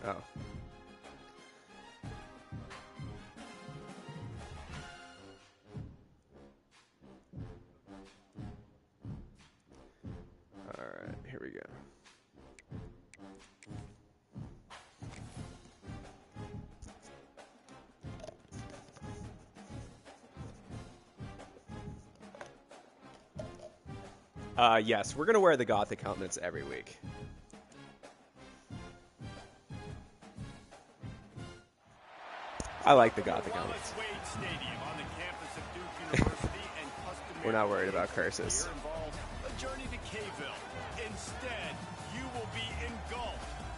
Oh. All right, here we go. Yes, we're going to wear the Gothic helmets every week. I like the Gothic helmets. We're not worried about curses.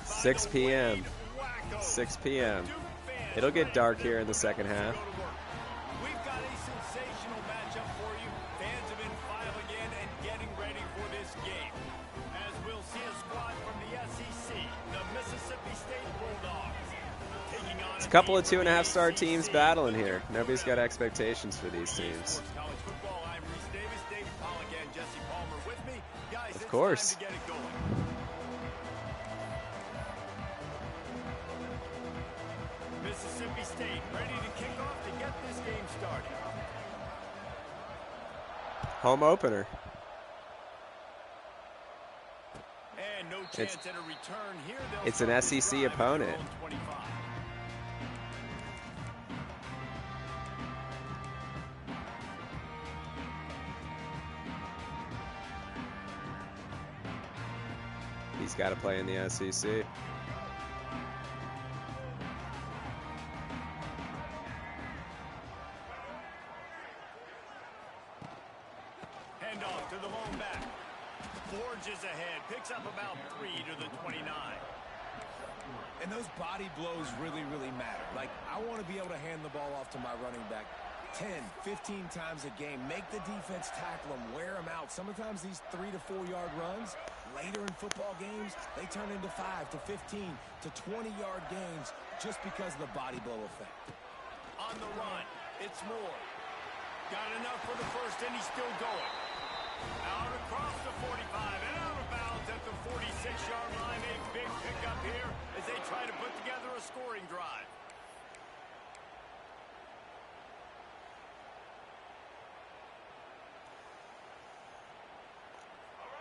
6 p.m. 6 p.m. It'll get dark here in the second half. We've got a sensational matchup for you. Fans have been filing in and getting ready for this game. As we'll see a squad from the SEC, the Mississippi State Bulldogs, taking on It's a couple of 2.5-star teams battling here. Nobody's got expectations for these teams. Of course. Mississippi State ready to kick off to get this game started. Home opener. And no chance at a return here. It's an SEC opponent. He's got to play in the SEC. Handoff to the lone back. Forges ahead. Picks up about 3 to the 29. And those body blows really, really matter. Like, I want to be able to hand the ball off to my running back 10, 15 times a game. Make the defense tackle them, wear them out. Sometimes these 3 to 4 yard runs, later in football games, they turn into 5 to 15 to 20-yard games just because of the body blow effect. On the run, it's Moore. Got enough for the first, and he's still going. Out across the 45 and out of bounds at the 46-yard line. A big pickup here as they try to put together a scoring drive.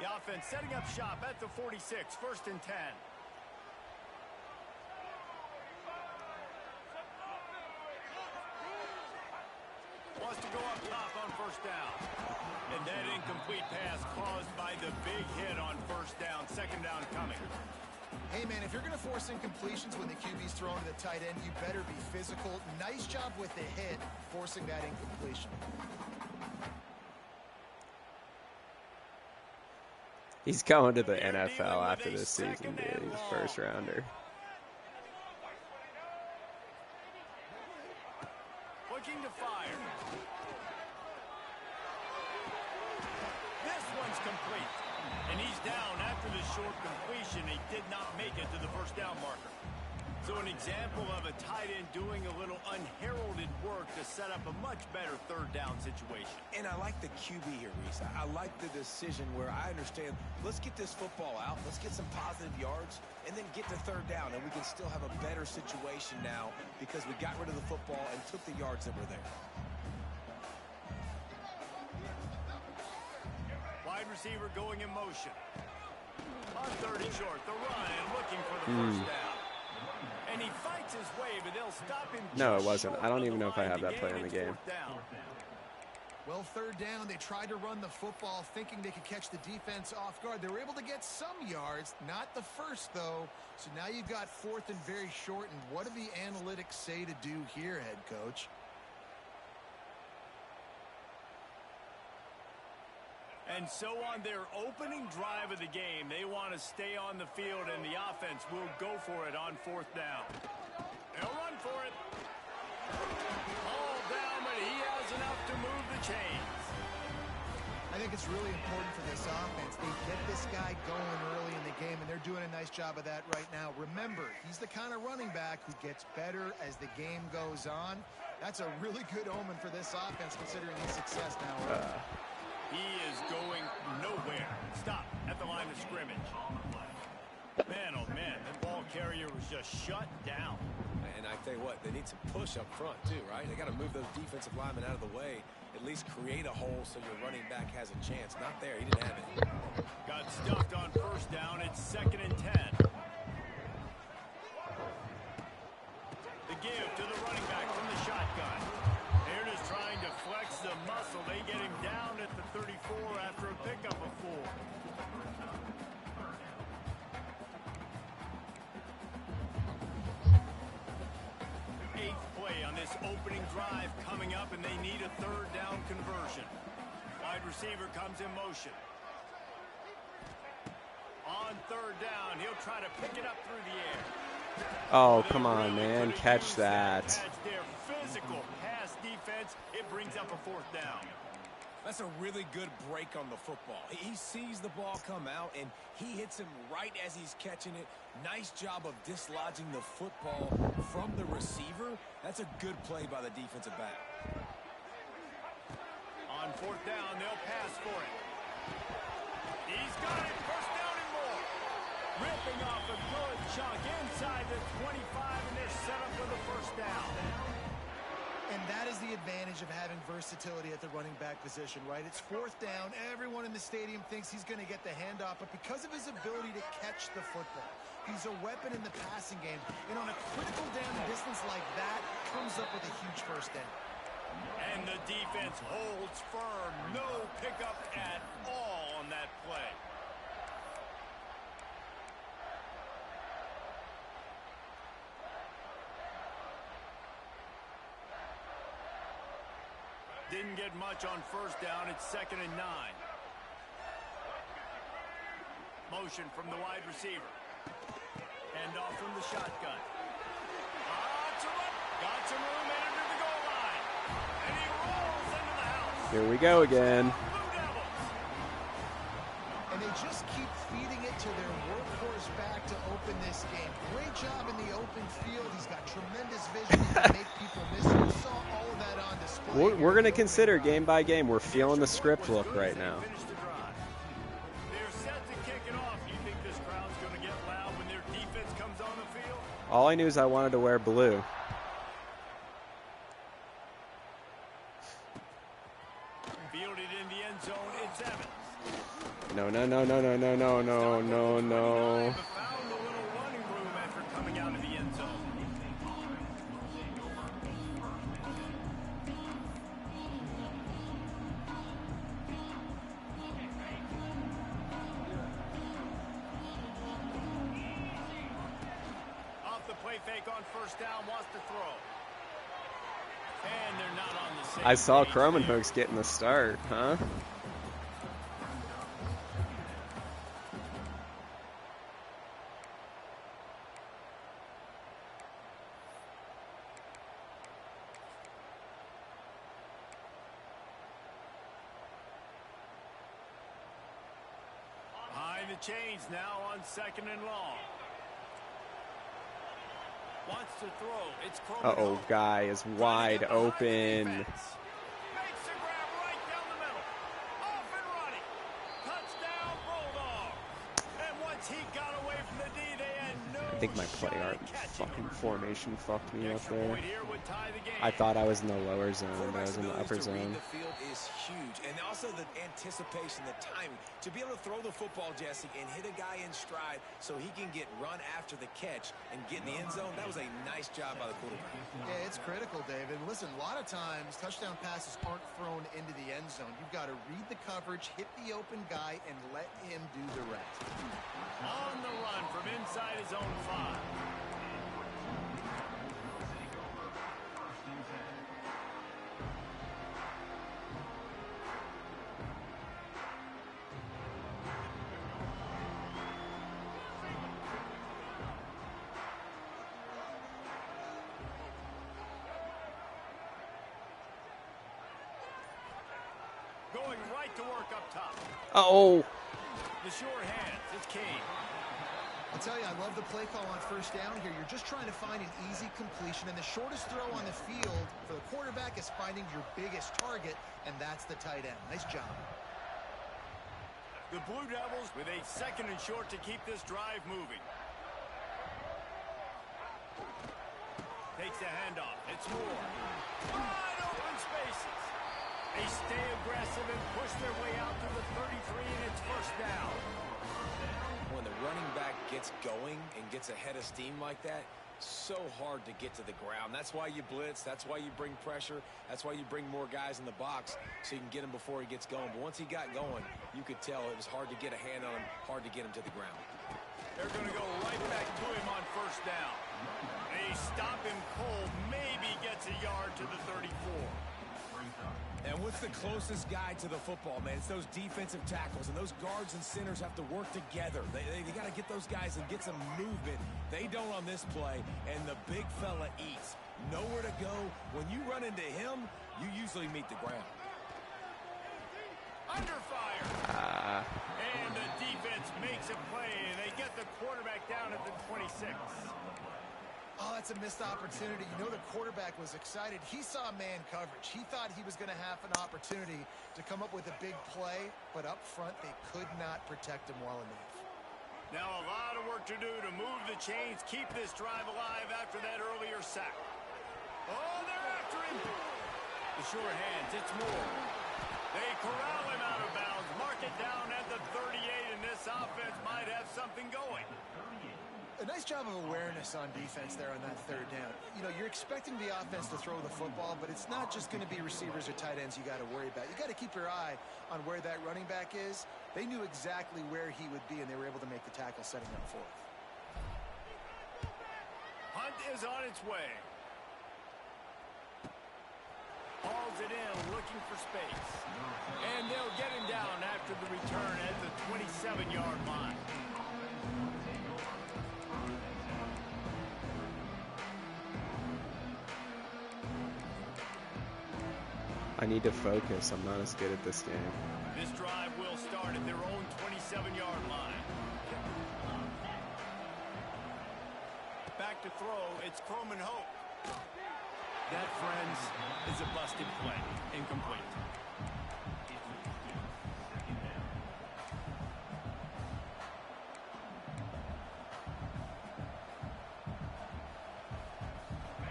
The offense setting up shop at the 46, 1st and 10. Wants to go up top on 1st down. And that incomplete pass caused by the big hit on 1st down. 2nd down coming. Hey, man, if you're going to force incompletions when the QB's throwing to the tight end, you better be physical. Nice job with the hit, forcing that incompletion. He's going to the NFL after this season, dude. He's a first rounder. Looking to fire. This one's complete. And he's down after the short completion. He did not make it to the 1st down marker. So an example of a tight end doing a little unheralded work to set up a much better 3rd down situation. And I like the QB here, Reese. I like the decision where I understand, let's get this football out, let's get some positive yards, and then get to 3rd down, and we can still have a better situation now because we got rid of the football and took the yards that were there. Wide receiver going in motion. On 30 short, the run, and looking for the 1st down. And he fights his way, but they'll stop him. No, it wasn't. I don't even know if I have that play in the game. Well, 3rd down, they tried to run the football thinking they could catch the defense off guard. They were able to get some yards, not the first, though. So now you've got 4th and very short. And what do the analytics say to do here, head coach? And so on their opening drive of the game, they want to stay on the field, and the offense will go for it on 4th down. They'll run for it. All down, but he has enough to move the chains. I think it's really important for this offense. They get this guy going early in the game, and they're doing a nice job of that right now. Remember, he's the kind of running back who gets better as the game goes on. That's a really good omen for this offense, considering his success now. He is going nowhere. Stop at the line of scrimmage. Man, oh man, the ball carrier was just shut down. And I tell you what, they need some push up front too, right? They got to move those defensive linemen out of the way, at least create a hole so your running back has a chance. Not there, he didn't have it. Got stuffed on first down. It's 2nd and 10. The give to the running back from the shotgun. They're just trying to flex the muscle. They get him down at the 34 after a pickup of 4. On this opening drive coming up, and they need a 3rd down conversion. Wide receiver comes in motion. On 3rd down, he'll try to pick it up through the air. Oh, come on, man. Catch that. Their physical pass defense, it brings up a 4th down. That's a really good break on the football. He sees the ball come out, and he hits him right as he's catching it. Nice job of dislodging the football from the receiver. That's a good play by the defensive back. On 4th down, they'll pass for it. He's got it. 1st down and more. Ripping off a good chunk inside the 25, and they're set up for the 1st down. And that is the advantage of having versatility at the running back position, right? It's 4th down. Everyone in the stadium thinks he's going to get the handoff, but because of his ability to catch the football, he's a weapon in the passing game. And on a critical down distance like that, comes up with a huge 1st down. And the defense holds firm. No pickup at all on that play. Didn't get much on 1st down. It's 2nd and 9. Motion from the wide receiver. Hand off from the shotgun. Got some room into the goal line. And he rolls into the house. Here we go again. And they just keep feeding it to their workhorse back to open this game. Great job in the open field. He's got tremendous vision. He can make people miss. We saw all of that on display. We're going to consider game by game. We're feeling the script look right now. They're set to kick it off. You think this crowd's going to get loud when their defense comes on the field? All I knew is I wanted to wear blue. Fielded in the end zone, it's Evans. No, no, no, no, no, no, no, no, no, no. Found a little running room after coming out of the end zone. Off the play fake on 1st down, wants to throw. And they're not on the same I saw page Croman there. Hooks getting the start, huh? Behind the chains now on 2nd and long. Wants to throw. It's Croman. Uh-oh, guy is wide open. Makes the grab right down the middle. Off and running. Touchdown, Bulldogs. And once he got away from the D, they had no I think my play shot art at catching fucking him. formation fucked me up Extra there. point here would tie the game. I thought I was in the lower zone, but I was in the Quarterback's upper ability to zone. read the field is huge, and also the anticipation, the timing. To be able to throw the football, Jesse, and hit a guy in stride so he can get run after the catch and get in the end zone, that was a nice job by the quarterback. Yeah, it's critical, David. Listen, a lot of times touchdown passes aren't thrown into the end zone. You've got to read the coverage, hit the open guy, and let him do the rest. On the run from inside his own 5. Going right to work up top. Oh, The sure hands. It's Kane. I'll tell you, I love the play call on 1st down here. You're just trying to find an easy completion, and the shortest throw on the field for the quarterback is finding your biggest target, and that's the tight end. Nice job. The Blue Devils with a 2nd and short to keep this drive moving. Takes the handoff. It's Moore. Wide open spaces. They stay aggressive and push their way out to the 33, and it's first down. When the running back gets going and gets ahead of steam like that, so hard to get to the ground. That's why you blitz. That's why you bring pressure. That's why you bring more guys in the box so you can get him before he gets going. But once he got going, you could tell it was hard to get a hand on him, hard to get him to the ground. They're going to go right back to him on first down. They stop him cold. Maybe gets a yard to the 34. And what's the closest guy to the football, man? It's those defensive tackles, and those guards and centers have to work together. They got to get those guys and get some movement. They don't on this play, and the big fella eats. Nowhere to go. When you run into him, you usually meet the ground. Under fire. And the defense makes a play, and they get the quarterback down at the 26. Oh, that's a missed opportunity. You know the quarterback was excited. He saw man coverage. He thought he was going to have an opportunity to come up with a big play, but up front they could not protect him well enough. Now a lot of work to do to move the chains, keep this drive alive after that earlier sack. Oh, they're after him. The sure hands, it's Moore. They corral him out of bounds, mark it down at the 38, and this offense might have something going. A nice job of awareness on defense there on that third down. You know, you're expecting the offense to throw the football, but it's not just going to be receivers or tight ends you got to worry about. You got to keep your eye on where that running back is. They knew exactly where he would be, and they were able to make the tackle setting up for it. Hunt is on its way. Hauls it in, looking for space. And they'll get him down after the return at the 27-yard line. I need to focus. I'm not as good at this game. This drive will start at their own 27-yard line. Back to throw, it's Croman Hope. That, friends, is a busted play. Incomplete.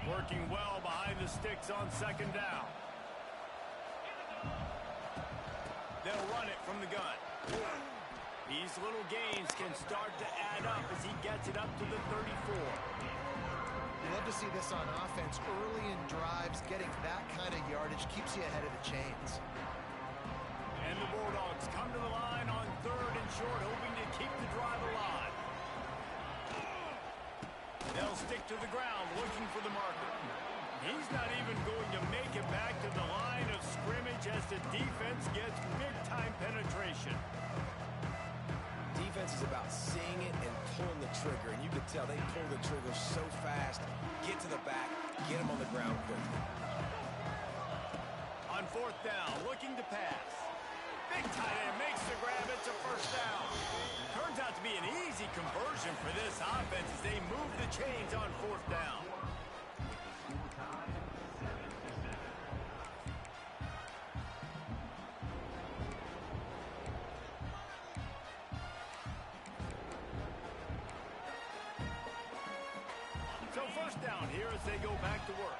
Working well behind the sticks on second down. They'll run it from the gun. These little gains can start to add up as he gets it up to the 34. You love to see this on offense. Early in drives, getting that kind of yardage keeps you ahead of the chains. And the Bulldogs come to the line on third and short, hoping to keep the drive alive. They'll stick to the ground, looking for the marker. He's not even going to make it back to the line of scrimmage as the defense gets big-time penetration. Defense is about seeing it and pulling the trigger, and you can tell they pull the trigger so fast, get to the back, get them on the ground quickly. On fourth down, looking to pass. Big tight end makes the grab, it's a first down. Turns out to be an easy conversion for this offense as they move the chains on fourth down. So first down here as they go back to work.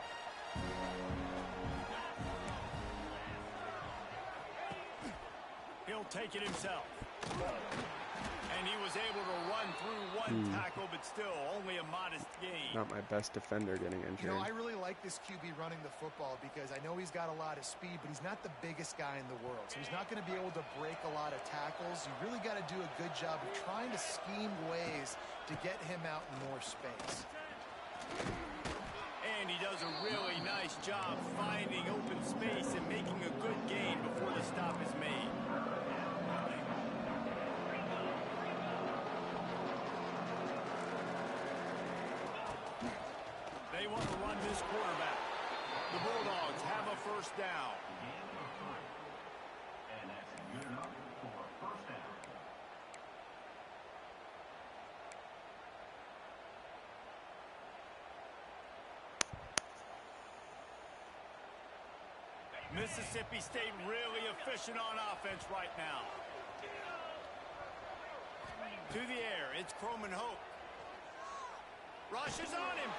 He'll take it himself. And he was able to run through one tackle, but still only a modest gain. Not my best defender getting injured. You know, I really like this QB running the football because I know he's got a lot of speed, but he's not the biggest guy in the world. So he's not going to be able to break a lot of tackles. You really got to do a good job of trying to scheme ways to get him out in more space. And he does a really nice job finding open space and making a good gain before the stop is made. They want to run this quarterback. The Bulldogs have a first down. And that's good enough for a first down. Mississippi State really efficient on offense right now. To the air, it's Croman Hope. Rushes on him.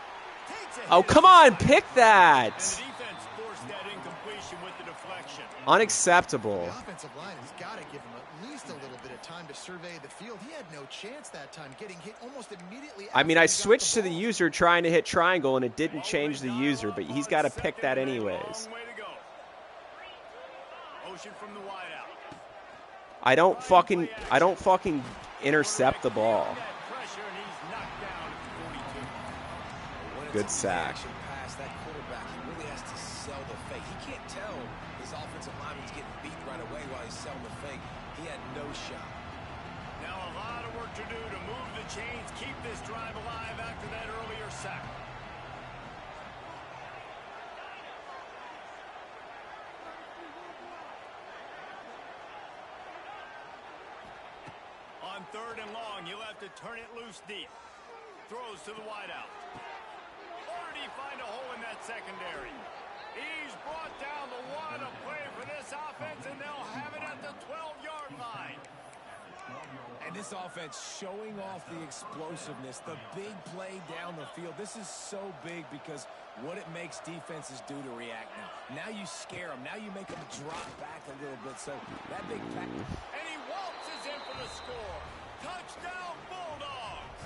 Oh, come on, pick that. And the defense forced that incompletion with the deflection. Unacceptable. The offensive line has got to give him at least a little bit of time to survey the field. He had no chance that time, getting hit almost immediately. I mean, I after he got switched to the the ball. user trying to hit triangle, and it didn't change the user, but he's got to pick that anyways. Long way to go. Motion from the wide out. I don't fucking intercept the ball. Pressure, and he's knocked down at the 42. When it's Good a sack. play-action pass, that quarterback, he really has to sell the fake. He can't tell his offensive lineman's getting beat right away while he's selling the fake. He had no shot. Now a lot of work to do to move the chains, keep this drive alive after that earlier sack. On 3rd and long, you'll have to turn it loose deep. Throws to the wideout. Or did he find a hole in that secondary? He's brought down the one to play for this offense, and they'll have it at the 12-yard line. And this offense showing off the explosiveness, the big play down the field. This is so big because what it makes defenses do to react now. Now you scare them. Now you make them drop back a little bit. So that big pack. And he waltzes in for the score. Touchdown, Bulldogs.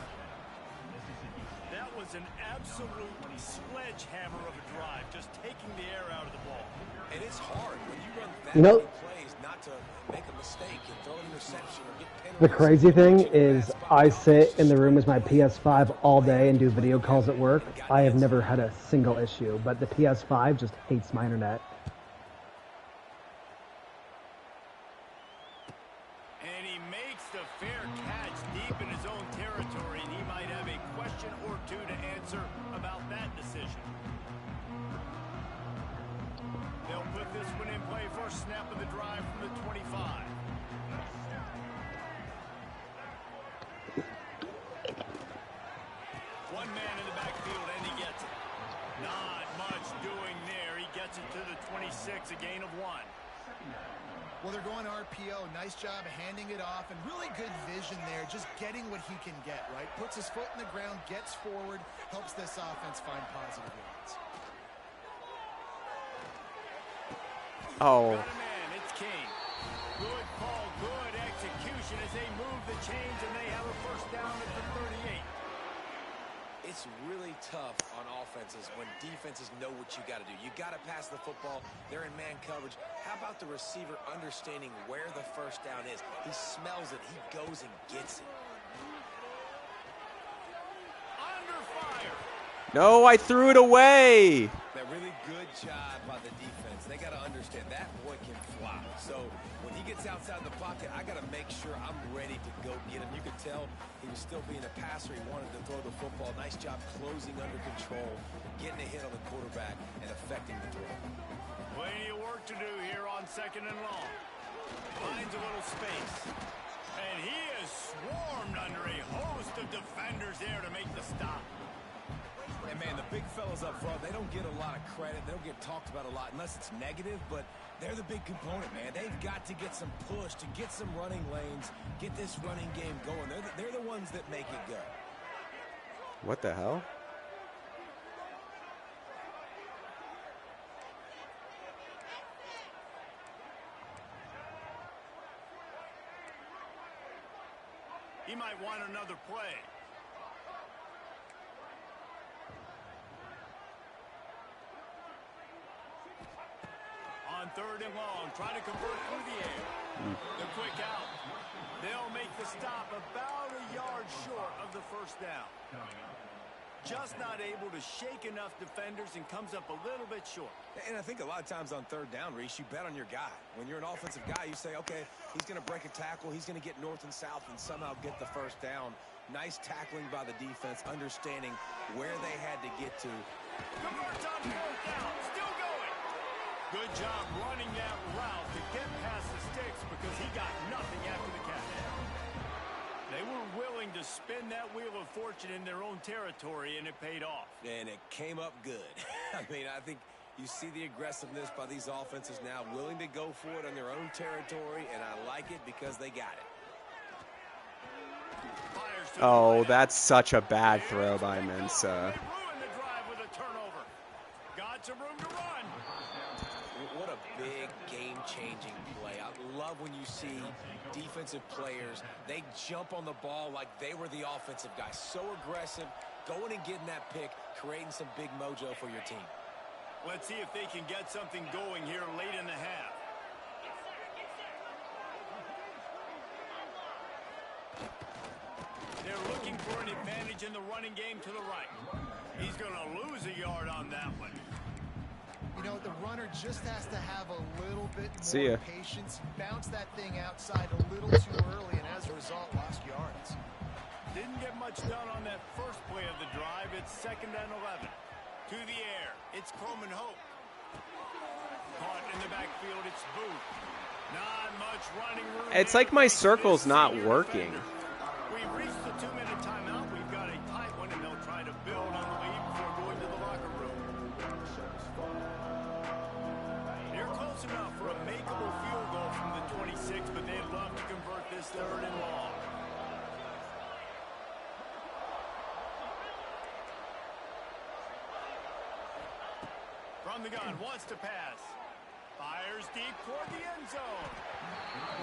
That was an absolute sledgehammer of a drive, just taking the air out of the ball. And it's hard when you run that You know, many plays not to make a mistake and throw an interception or get penalties. the crazy thing is I sit in the room with my PS5 all day and do video calls at work. I have never had a single issue, but the PS5 just hates my internet. And he makes the fair catch deep in his own territory, and he might have a question or two to answer about that decision. They'll put this one in play. First snap of the drive from the 25. One man in the backfield, and he gets it. Not much doing there. He gets it to the 26, a gain of 1. Well, they're going RPO. Nice job handing it off, and really good vision there, just getting what he can get, right? Puts his foot in the ground, gets forward, helps this offense find positive yards. Oh, Got a man, it's King. Good call, good execution as they move the chains, and they have a first down at the 38. It's really tough on offenses when defenses know what you got to do. You got to pass the football. They're in man coverage. How about the receiver understanding where the first down is? He smells it. He goes and gets it. Under fire. no, I threw it away. That really good job by the defense. They got to understand that boy can fly. So when he gets outside the pocket, I got to make sure I'm ready to go get him. You could tell he was still being a passer. He wanted to throw the football. Nice job closing under control, getting a hit on the quarterback, and affecting the throw. Plenty of work to do here on 2nd and long. Finds a little space. And he is swarmed under a host of defenders there to make the stop. And, man, the big fellas up front, they don't get a lot of credit. They don't get talked about a lot unless it's negative, but they're the big component, man. They've got to get some push, to get some running lanes, get this running game going. They're the ones that make it go. What the hell? He might want another play. On 3rd and long, trying to convert through the air. The quick out. They'll make the stop about a yard short of the first down. Just not able to shake enough defenders and comes up a little bit short. And I think a lot of times on 3rd down, Reese, you bet on your guy. When you're an offensive guy, you say, okay, he's going to break a tackle. He's going to get north and south and somehow get the first down. Nice tackling by the defense, understanding where they had to get to. Converts on 4th down. Still going. Good job running that route to get past the sticks because he got nothing after the catch. They were willing to spin that wheel of fortune in their own territory, and it paid off. And it came up good. I mean, I think you see the aggressiveness by these offenses now, willing to go for it on their own territory, and I like it because they got it. Oh, that's such a bad throw by Mensa. Ruined the drive with I love when you see defensive players, they jump on the ball like they were the offensive guy. So aggressive, going and getting that pick, creating some big mojo for your team. Let's see if they can get something going here late in the half. They're looking for an advantage in the running game to the right. He's going to lose a yard on that one. You know, the runner just has to have a little bit more patience. Bounce that thing outside a little too early, and as a result, lost yards. Didn't get much done on that first play of the drive. It's 2nd and 11. To the air. It's Coleman Hope. Caught in the backfield. It's Booth. Not much running room. It's like my circle's not working. We've reached the 2-minute timeout. We've got a tight one, and they'll try to build on the lead before going to the locker room. They're close enough for a makeable field goal from the 26, but they'd love to convert this 3rd and long. From the gun, wants to pass. Fires deep toward the end zone.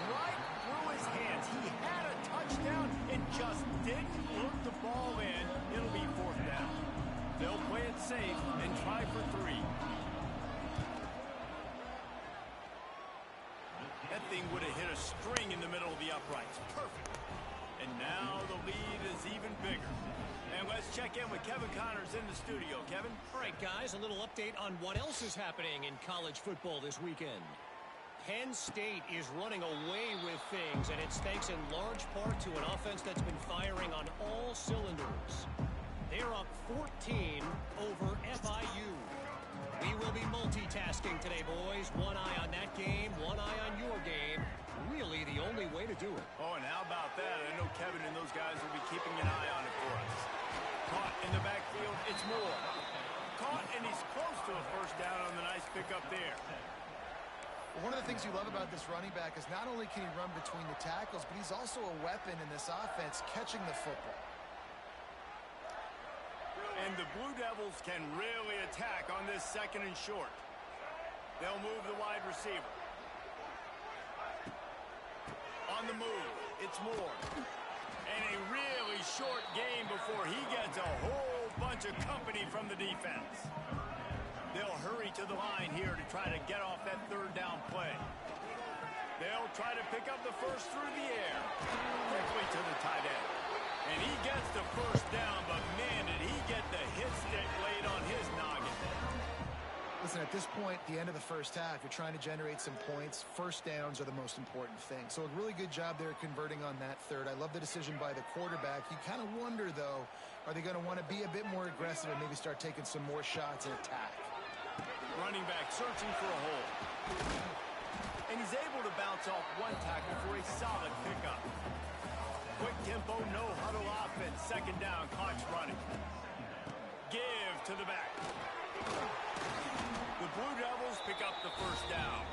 Right through his hands. He had a touchdown and just didn't look the ball in. It'll be 4th down. They'll play it safe and try for 3. That thing would have hit a string in the middle of the uprights. Perfect. And now the lead is even bigger. And let's check in with Kevin Connors in the studio. Kevin? All right, guys, a little update on what else is happening in college football this weekend. Penn State is running away with things, and it's thanks in large part to an offense that's been firing on all cylinders. They're up 14 over FIU. We will be multitasking today, boys. One eye on that game, one eye on your game. Really the only way to do it. Oh, and how about that? I know Kevin and those guys will be keeping an eye on it for us. Caught in the backfield, it's Moore. Caught, and he's close to a 1st down on the nice pickup there. Well, one of the things you love about this running back is not only can he run between the tackles, but he's also a weapon in this offense, catching the football. And the Blue Devils can really attack on this 2nd and short. They'll move the wide receiver. On the move, it's Moore. And a really short game before he gets a whole bunch of company from the defense. They'll hurry to the line here to try to get off that 3rd down play. They'll try to pick up the 1st through the air. Quickly to the tight end. And he gets the 1st down, but man, did he get the hit stick laid on his noggin. Listen, at this point, the end of the 1st half, you're trying to generate some points. 1st downs are the most important thing. So a really good job there converting on that 3rd. I love the decision by the quarterback. You kind of wonder, though, are they going to want to be a bit more aggressive and maybe start taking some more shots and attack? Running back searching for a hole. And he's able to bounce off one tackle for a solid pickup. Quick tempo, no huddle offense. 2nd down, clock's running. Give to the back. The Blue Devils pick up the 1st down.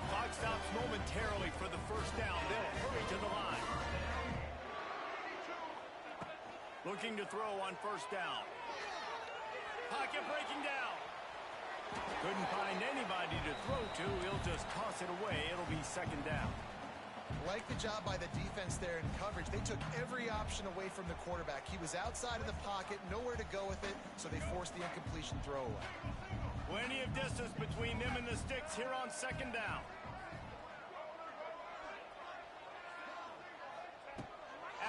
Clock stops momentarily for the 1st down. They'll hurry to the line. Looking to throw on 1st down. Pocket breaking down. Couldn't find anybody to throw to. He'll just toss it away. It'll be 2nd down. Like the job by the defense there in coverage. They took every option away from the quarterback. He was outside of the pocket, nowhere to go with it, so they forced the incompletion throwaway. Plenty of distance between them and the sticks here on 2nd down.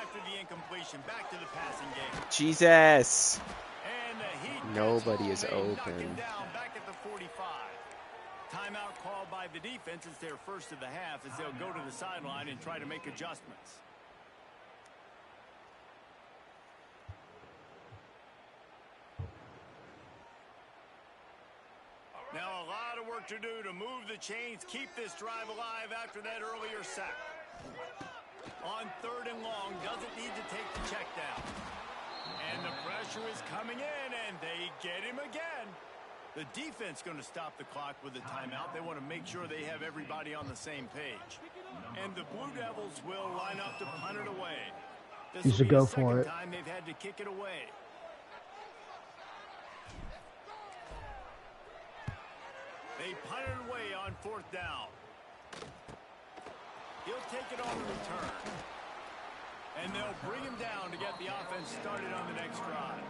After the incompletion, back to the passing game. Jesus. And the heat Nobody is they knock open. him down back at the 45. Timeout called by the defense. It's their 1st of the half as they'll go to the sideline and try to make adjustments. Now a lot of work to do to move the chains, keep this drive alive after that earlier sack. On 3rd and long, doesn't need to take the check down. And the pressure is coming in, and they get him again. The defense going to stop the clock with a timeout. They want to make sure they have everybody on the same page. And the Blue Devils will line up to punt it away. This You should will be go the 2nd for it. time they've had to kick it away. They punt it away on 4th down. He'll take it on the return. And they'll bring him down to get the offense started on the next drive.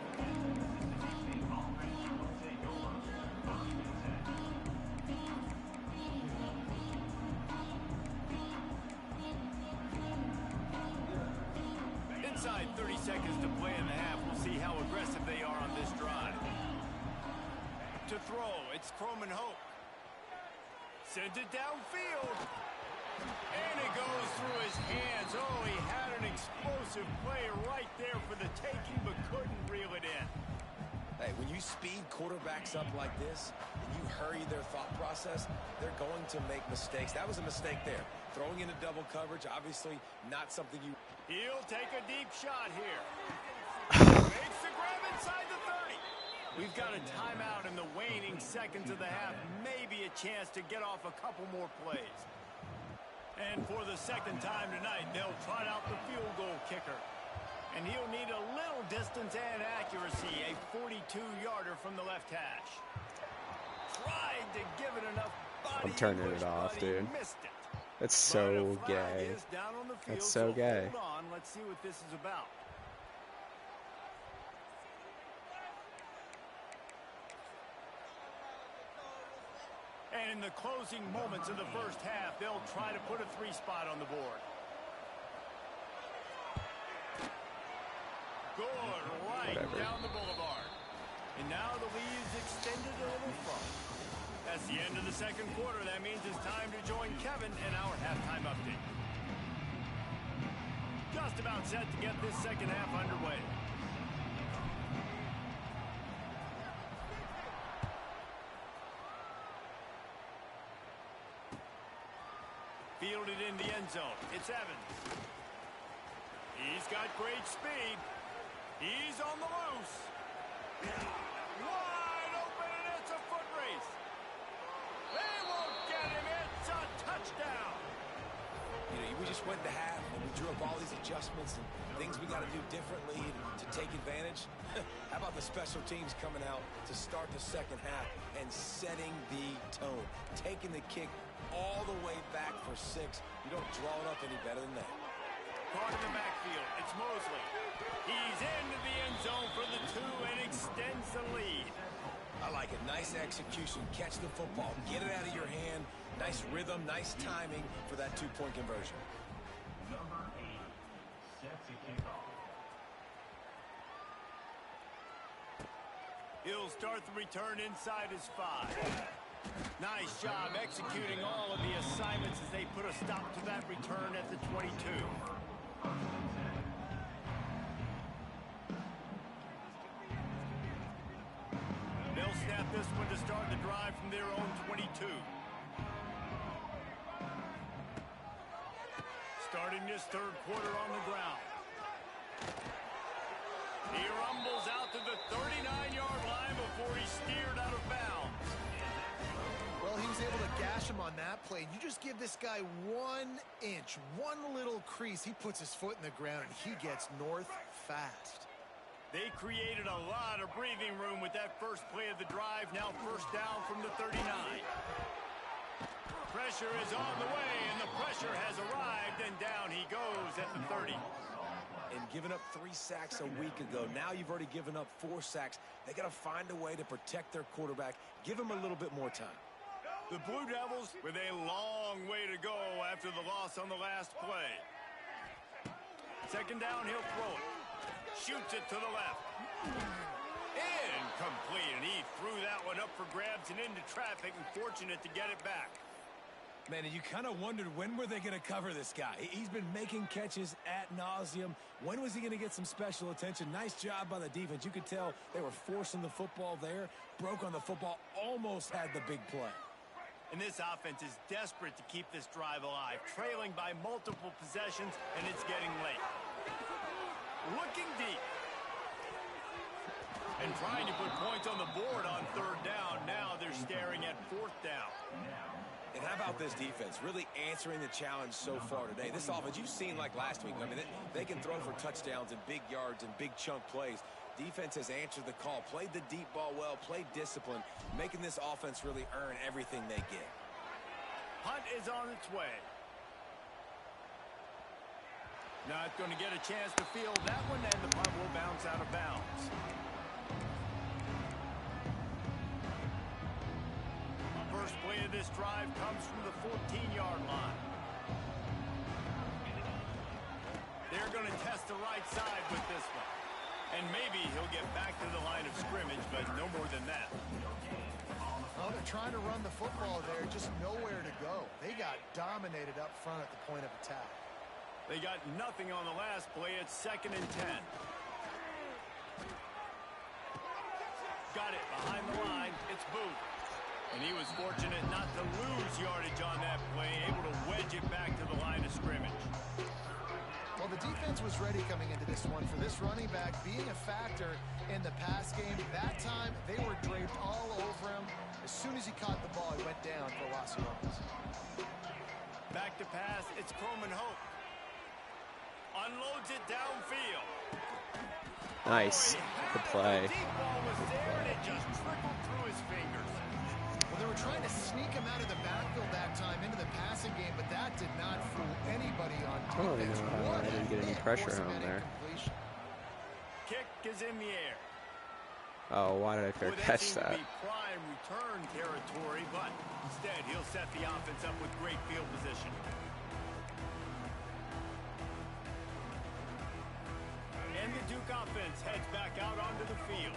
Inside 30 seconds to play in the half. We'll see how aggressive they are on this drive. To throw, it's Croman Hope. Sends it downfield. And it goes through his hands. Oh, he had an explosive play right there for the taking, but couldn't reel it in. Hey, when you speed quarterbacks up like this, and you hurry their thought process, they're going to make mistakes. That was a mistake there. Throwing into double coverage, obviously not something you... He'll take a deep shot here. Makes the grab inside the 30. We've got a timeout in the waning seconds of the half. Maybe a chance to get off a couple more plays. And for the second time tonight, they'll trot out the field goal kicker. And he'll need a little distance and accuracy, a 42-yarder from the left hash. Tried to give it enough body. I'm turning it off, dude. Missed it. That's so gay. That's so gay. Hold on, let's see what this is about. And in the closing moments of the first half, they'll try to put a 3-spot on the board. Good, right down the boulevard. And now the lead is extended a little further. That's the end of the second quarter. That means it's time to join Kevin in our halftime update. Just about set to get this second half underway. Fielded in the end zone. It's Evans. He's got great speed. He's on the loose. Wide open, and it's a foot race. They won't get him. It's a touchdown. You know, we just went to half, and we drew up all these adjustments and things we got to do differently to take advantage. How about the special teams coming out to start the second half and setting the tone, taking the kick all the way back for 6. You don't draw it up any better than that. Caught in the backfield. It's Mosley. He's into the end zone for the 2 and extends the lead. I like it. Nice execution. Catch the football. Get it out of your hand. Nice rhythm, nice timing for that 2-point conversion. Number 8 sets a kickoff. He'll start the return inside his 5. Nice job executing all of the assignments as they put a stop to that return at the 22. They'll snap this one to start the drive from their own 22. Starting this third quarter on the ground. He rumbles out to the 39-yard line before he's steered out of bounds. Well, he was able to gash him on that play. You just give this guy 1 inch, one little crease. He puts his foot in the ground, and he gets north fast. They created a lot of breathing room with that first play of the drive. Now first down from the 39. Pressure is on the way, and the pressure has arrived, and down he goes at the 30. And giving up 3 sacks a week ago. Now you've already given up 4 sacks. They got to find a way to protect their quarterback. Give him a little bit more time. The Blue Devils with a long way to go after the loss on the last play. Second down, he'll throw it. Shoots it to the left. Incomplete, and he threw that one up for grabs and into traffic, and fortunate to get it back. Man, and you kind of wondered when were they going to cover this guy. He's been making catches ad nauseum. When was he going to get some special attention? Nice job by the defense. You could tell they were forcing the football there. Broke on the football, almost had the big play. And this offense is desperate to keep this drive alive, trailing by multiple possessions, and it's getting late. Looking deep. And trying to put points on the board on third down. Now they're staring at fourth down. And how about this defense? Really answering the challenge so far today. This offense, you've seen like last week. I mean, they can throw for touchdowns and big yards and big chunk plays. Defense has answered the call, played the deep ball well, played discipline, making this offense really earn everything they get. Hunt is on its way. Not going to get a chance to field that one, and the punt will bounce out of bounds. First play of this drive comes from the 14-yard line. They're going to test the right side with this one. And maybe he'll get back to the line of scrimmage, but no more than that. Well, they're trying to run the football there, just nowhere to go. They got dominated up front at the point of attack. They got nothing on the last play. It's 2nd and 10. Got it behind the line. It's Booth. And he was fortunate not to lose yardage on that play, able to wedge it back to the line of scrimmage. Well, the defense was ready coming into this one for this running back being a factor in the pass game. That time, they were draped all over him. As soon as he caught the ball, he went down for a loss of yards. Back to pass. It's Coleman Hope. Unloads it downfield. Nice. Good play. The deep ball was there, and it just trickled through his fingers. Well, they were trying to sneak him out of the backfield that time into the passing game, but that did not fool anybody on defense. I didn't get any pressure on there. Kick is in the air. Oh, why did I fair catch that? Be prime return territory, but instead he'll set the offense up with great field position. And the Duke offense heads back out onto the field.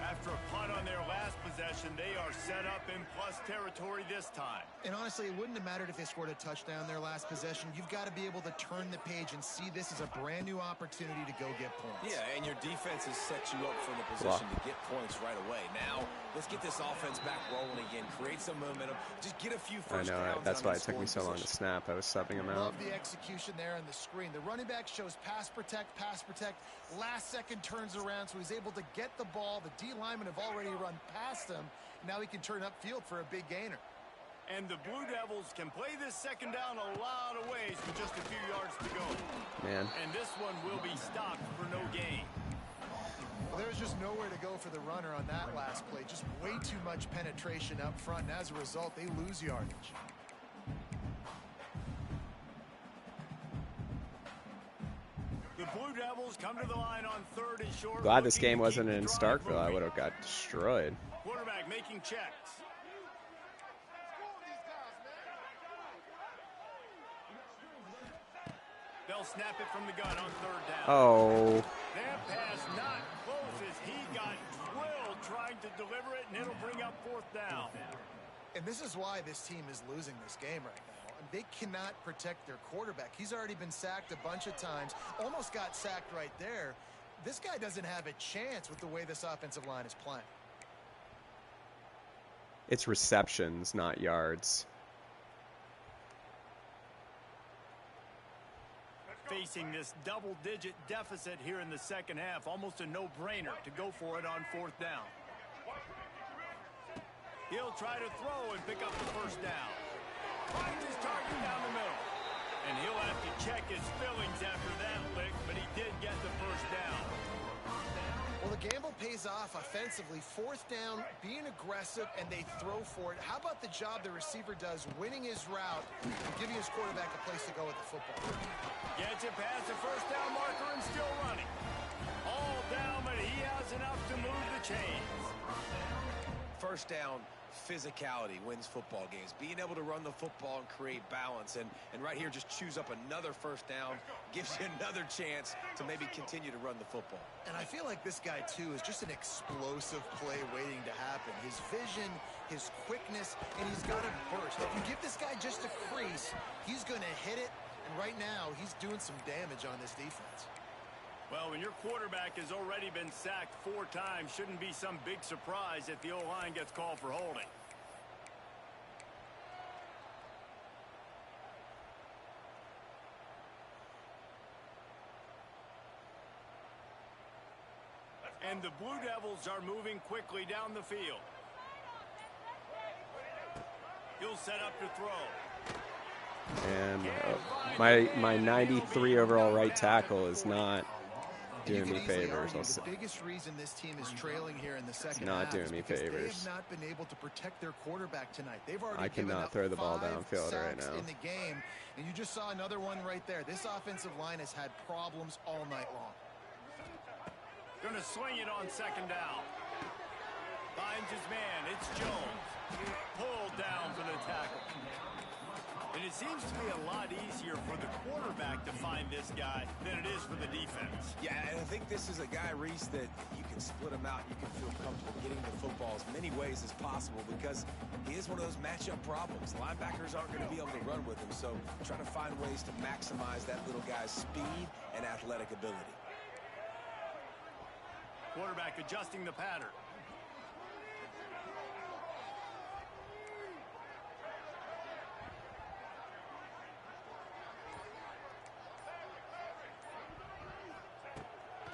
After a punt on their last possession, they are set up in plus territory this time. And honestly, it wouldn't have mattered if they scored a touchdown their last possession. You've got to be able to turn the page and see this as a brand new opportunity to go get points. Yeah, and your defense has set you up for the position to get points right away. Now, let's get this offense back rolling again. Create some momentum. Just get a few first downs. I know, that's why it took me so long to snap. I was subbing him out. Love the execution there on the screen. The running back shows pass protect, pass protect. Last second turns around, so he's able to get the ball. The D linemen have already run past him. Now he can turn upfield for a big gainer. And the Blue Devils can play this second down a lot of ways with just a few yards to go. Man. And this one will be stopped for no gain. Well, there's just nowhere to go for the runner on that last play. Just way too much penetration up front, and as a result, they lose yardage. The Blue Devils come to the line on 3rd and short. Glad this game wasn't in Starkville. I would have got destroyed. Quarterback making checks. They'll snap it from the gun on 3rd down. Oh. That pass not close as he got drilled trying to deliver it, and it'll bring up 4th down. And this is why this team is losing this game right now. They cannot protect their quarterback. He's already been sacked a bunch of times. Almost got sacked right there. This guy doesn't have a chance with the way this offensive line is playing. It's receptions, not yards. Facing this double-digit deficit here in the second half, almost a no-brainer to go for it on 4th down. He'll try to throw and pick up the first down. Finds his target down the middle. And he'll have to check his fillings after that lick, but he did get the first down. Well, the gamble pays off offensively. 4th down, being aggressive, and they throw for it. How about the job the receiver does, winning his route and giving his quarterback a place to go with the football? Gets it past the first down marker and still running. All down, but he has enough to move the chains. First down, physicality wins football games. Being able to run the football and create balance. And right here, just choose up another first down. Gives you another chance to maybe continue to run the football. And I feel like this guy, too, is just an explosive play waiting to happen. His vision, his quickness, and he's got a burst. If you give this guy just a crease, he's going to hit it. And right now, he's doing some damage on this defense. Well, when your quarterback has already been sacked 4 times, shouldn't be some big surprise if the O-line gets called for holding. And the Blue Devils are moving quickly down the field. He'll set up to throw. And my 93 overall right tackle is not doing me favors. The biggest reason this team is trailing here in the second not half doing is me because favors. they have not been able to protect their quarterback tonight. They've already I given cannot up throw the ball 5 downfield right sacks now. in the game, and you just saw another one right there. This offensive line has had problems all night long. Going to swing it on second down. Finds his man. It's Jones. Pulled down for the tackle. And it seems to be a lot easier for the quarterback to find this guy than it is for the defense. Yeah, and I think this is a guy, Reese, that you can split him out. You can feel comfortable getting the football as many ways as possible because he is one of those matchup problems. Linebackers aren't going to be able to run with him, so try to find ways to maximize that little guy's speed and athletic ability. Quarterback adjusting the pattern.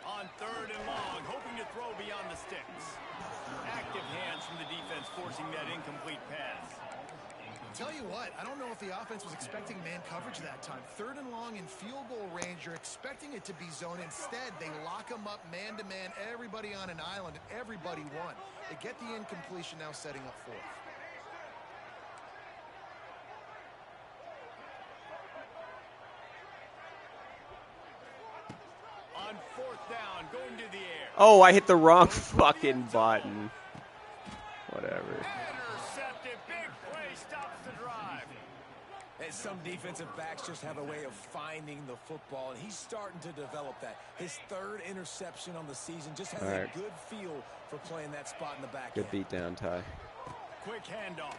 On third and long, hoping to throw beyond the sticks. Active hands from the defense forcing that incomplete pass. Tell you what, I don't know if the offense was expecting man coverage that time. Third and long in field goal range, you're expecting it to be zone. Instead, they lock them up man-to-man, everybody on an island, and everybody won. They get the incompletion, now setting up fourth. On fourth down, going to the air. Oh, I hit the wrong fucking button. Whatever. Intercepted. Big play stops the drive. And some defensive backs just have a way of finding the football, and he's starting to develop that. His third interception on the season just has a good feel for playing that spot in the back Good end. beat down, Ty. Quick handoff.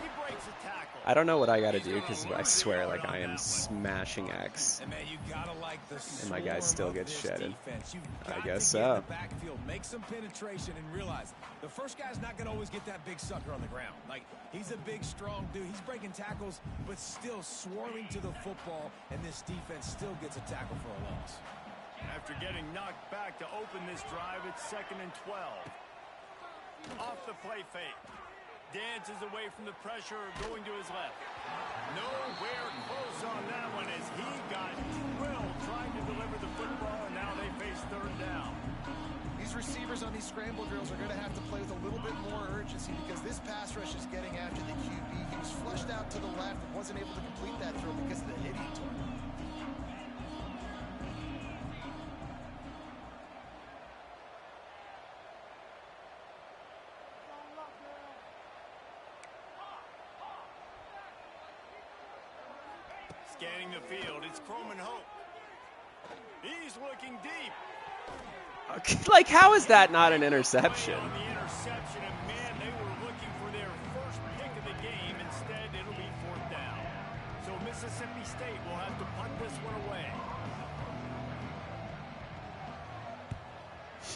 He breaks a tackle. I don't know what I got to do because I swear, like, I am smashing X. And man, you gotta like the And my guy still swarm of gets this shedded. defense. You've I got guess to get in so. the backfield, make some penetration, and realize the first guy's not going to always get that big sucker on the ground. Like, he's a big, strong dude. He's breaking tackles, but still swarming to the football, and this defense still gets a tackle for a loss. After getting knocked back to open this drive, it's 2nd and 12. Off the play fake. Dances away from the pressure, going to his left. Nowhere close on that one as he got drilled trying to deliver the football, and now they face third down. These receivers on these scramble drills are going to have to play with a little bit more urgency because this pass rush is getting after the QB. He was flushed out to the left and wasn't able to complete that throw because of the hit he took. Scanning the field, it's Croman Hope. He's looking deep. Like, how is that not an interception? On the interception, and man, they were looking for their first pick of the game. Instead, it'll be fourth down. So Mississippi State will have to punt this one away.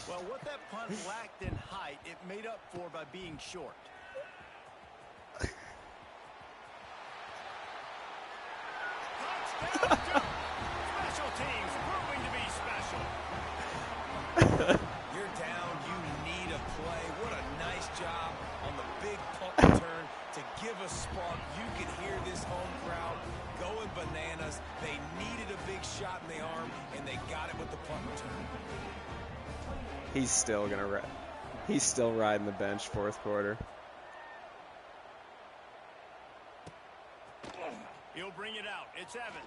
Well, what that punt lacked in height, it made up for by being short. Touchdown, Duke. Special teams proving to be special. You're down, you need a play. What a nice job on the big punt return to give a spark. You could hear this home crowd going bananas. They needed a big shot in the arm, and they got it with the punt return. He's still gonna he's still riding the bench fourth quarter. He'll bring it out. It's Evans.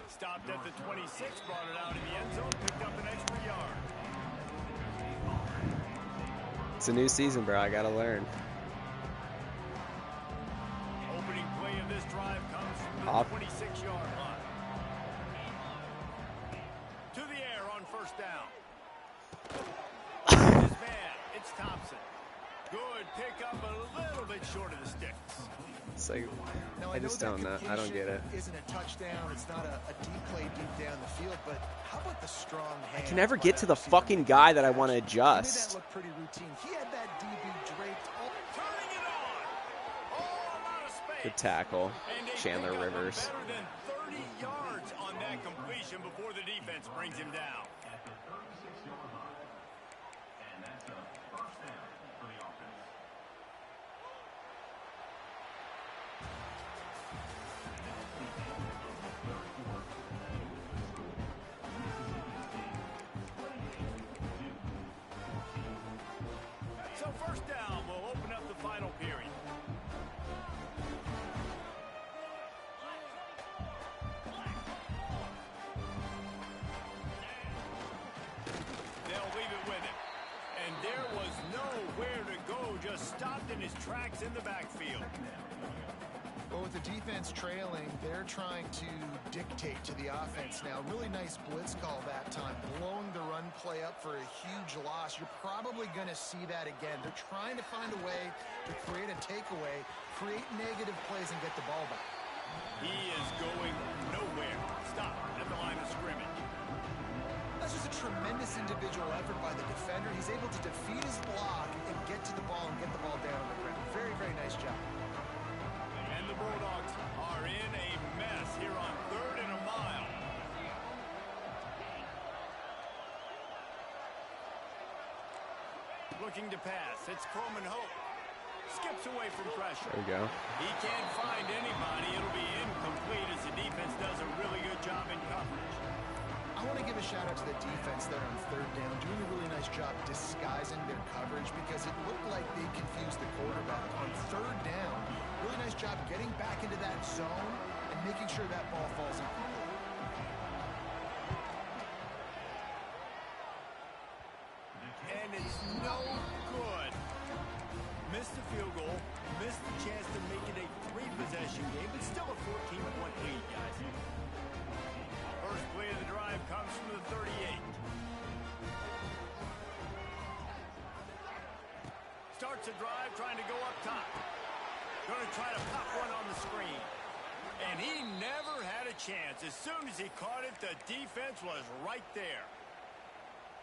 Stopped at the 26, brought it out in the end zone, picked up an extra yard. It's a new season, bro. I gotta learn. Opening play of this drive comes from the 26-yard line. To the air on first down. His man, it's Thompson. Good pickup, a little bit short of the sticks. It's like, Now, I just don't know. I don't get it. Isn't a touchdown. It's not a deep play deep down the field, but how about the strong hand? I can never by get that to the receiver? fucking guy that I want to He made that adjust. look pretty routine. He had that DB draped all Turning it on. All out of space. Good tackle, And they Chandler pick up a Rivers. better than 30 yards on that completion before the defense brings him down. At the 36-yard line. And that's a first down for the offense. First down will open up the final period. They'll leave it with him. And there was nowhere to go, just stopped in his tracks in the backfield. Well, with the defense trailing, they're trying to dictate to the offense now. Really nice blitz call that time, blowing the run play up for a huge loss. You're probably going to see that again. They're trying to find a way to create a takeaway, create negative plays, and get the ball back. He is going nowhere. Stop at the line of scrimmage. That's just a tremendous individual effort by the defender. He's able to defeat his block and get to the ball and get the ball down on the ground. Very, very nice job. And the Bulldogs are in a mess here on 3rd and a mile. Looking to pass. It's Croman Hope. Skips away from pressure. There we go. He can't find anybody. It'll be incomplete as the defense does a really good job in coverage. I want to give a shout out to the defense there on 3rd down, doing a really nice job disguising their coverage because it looked like they confused the quarterback on 3rd down. Really nice job getting back into that zone and making sure that ball falls incomplete. And it's no good. Missed the field goal, missed the chance to make it a 3-possession game, but still a 14-point lead, guys. First play of the drive comes from the 38. Starts a drive trying to go up top. Going to try to pop one on the screen. And he never had a chance. As soon as he caught it, the defense was right there.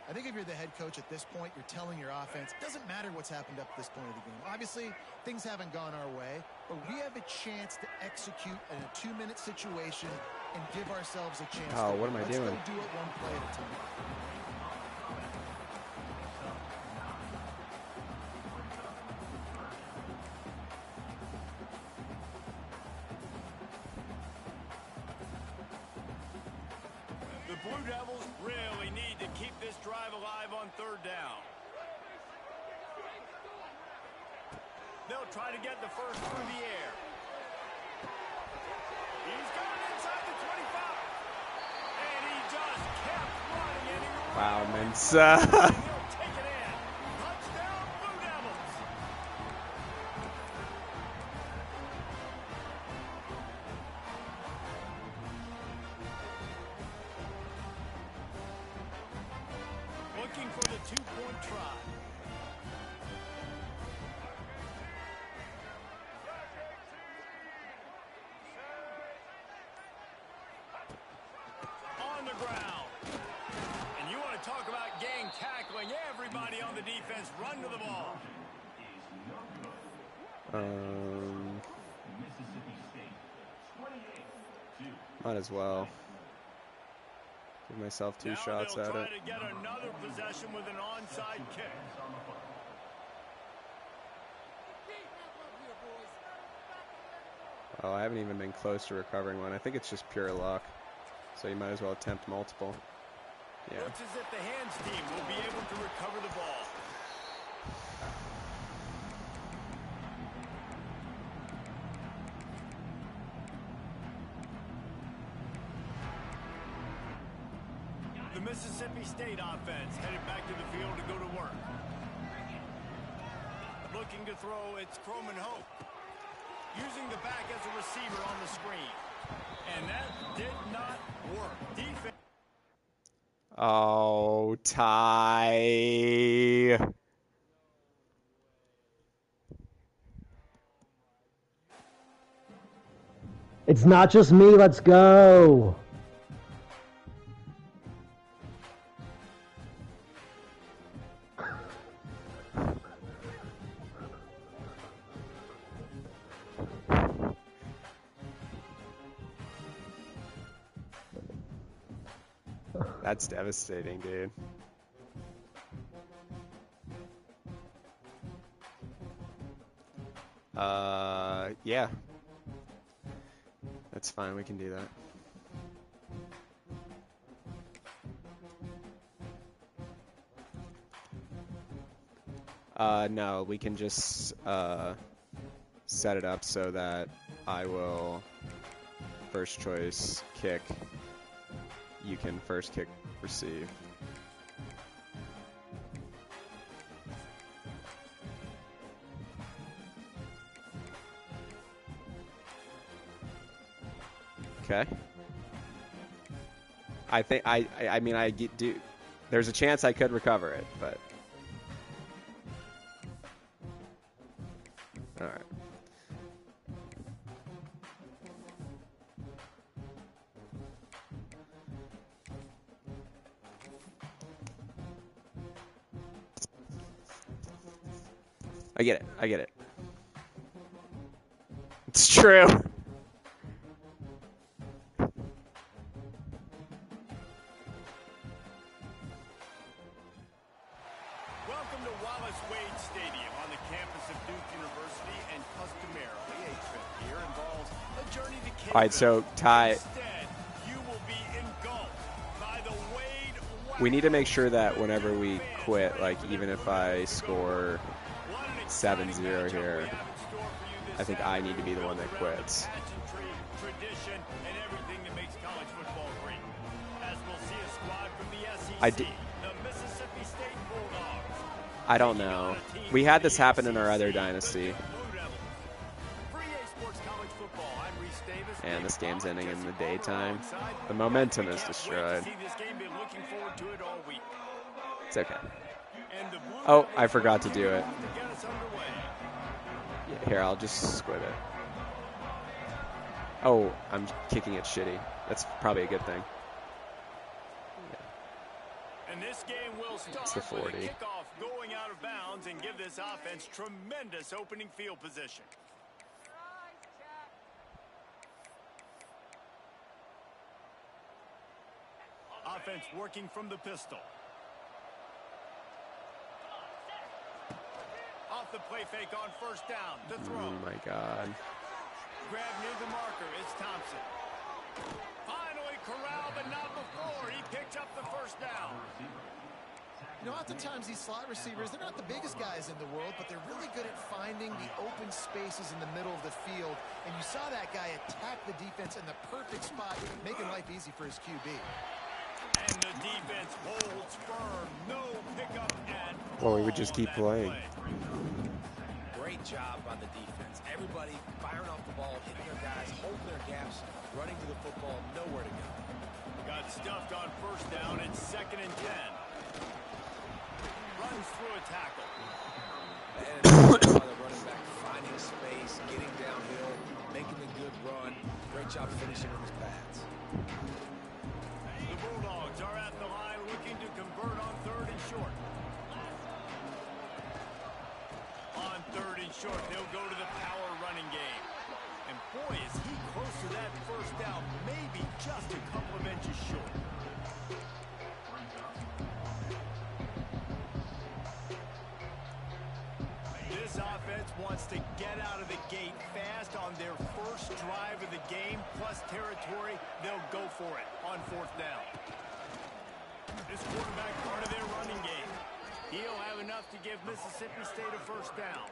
I think if you're the head coach at this point, you're telling your offense, it doesn't matter what's happened up to this point of the game. Obviously, things haven't gone our way, but we have a chance to execute in a 2-minute situation and give ourselves a chance. Oh, what am I doing? Let's go do it one play at a time. The Blue Devils really need to keep this drive alive on 3rd down. They'll try to get the first through the air. He's going inside the 25. And he just kept running. And he Wow, Mensa. he'll take it in. Touchdown, Blue Devils. Looking for the 2-point try. On the ground. And you want to talk about gang tackling. Everybody on the defense run to the ball. Mississippi State, 28-2. Might as well. Give myself 2 shots Now at they'll it. try to get another possession with an onside kick. Oh, I haven't even been close to recovering one. I think it's just pure luck. So you might as well attempt multiple. Yeah. Looks as if the hands team will be able to recover the ball. The Mississippi State offense headed back to the field to go to work. Looking to throw, it's Croman Hope. Using the back as a receiver on the screen. And that did not work. Defense. Oh, Ty. It's not just me, let's go. That's devastating, dude. Yeah. That's fine, we can do that. No, we can just set it up so that I will first choice kick. You can first kick receive. Okay. I think I mean I do. There's a chance I could recover it, but all right. I get it. I get it. It's true. Welcome to Wallace Wade Stadium on the campus of Duke University, and customarily a trip here involves a journey to Cape. All right, so Ty, Instead, you will be engulfed by the Wade. we need to make sure that whenever we quit, like even if I score 7-0 here, I think I need to be the one that quits. Tradition and everything that makes college football great. As we'll see a squad from the SEC, the Mississippi State Bulldogs. I don't know. We had this happen in our other dynasty. And this game's ending in the daytime. The momentum is destroyed. It's okay. Oh, I forgot to do it. Yeah, here, I'll just squib it. Oh, I'm kicking it shitty. That's probably a good thing. And this game will start it's the 40. with a kickoff going out of bounds and give this offense tremendous opening field position. Offense working from the pistol. Off the play fake on first down. The throw. Oh my God. Grab near the marker. It's Thompson. Finally corralled, but not before. He picked up the first down. You know, oftentimes these slot receivers, they're not the biggest guys in the world, but they're really good at finding the open spaces in the middle of the field. And you saw that guy attack the defense in the perfect spot, making life easy for his QB. And the defense holds firm. No pickup and Well, we would just keep playing. Great job by the defense. Everybody firing off the ball, hitting their guys, holding their gaps, running to the football, nowhere to go. Got stuffed on first down. It's 2nd and 10. Runs through a tackle. And the running back finding space, getting downhill, making a good run. Great job finishing with his pads. The Bulldogs are at the line looking to convert on 3rd and short. On 3rd and short, they'll go to the power running game. And boy, is he close to that first down, maybe just a couple of inches short. This offense wants to get out of the gate fast on their first drive of the game, plus territory. They'll go for it on 4th down. This quarterback part of their running game. He'll have enough to give Mississippi State a first down.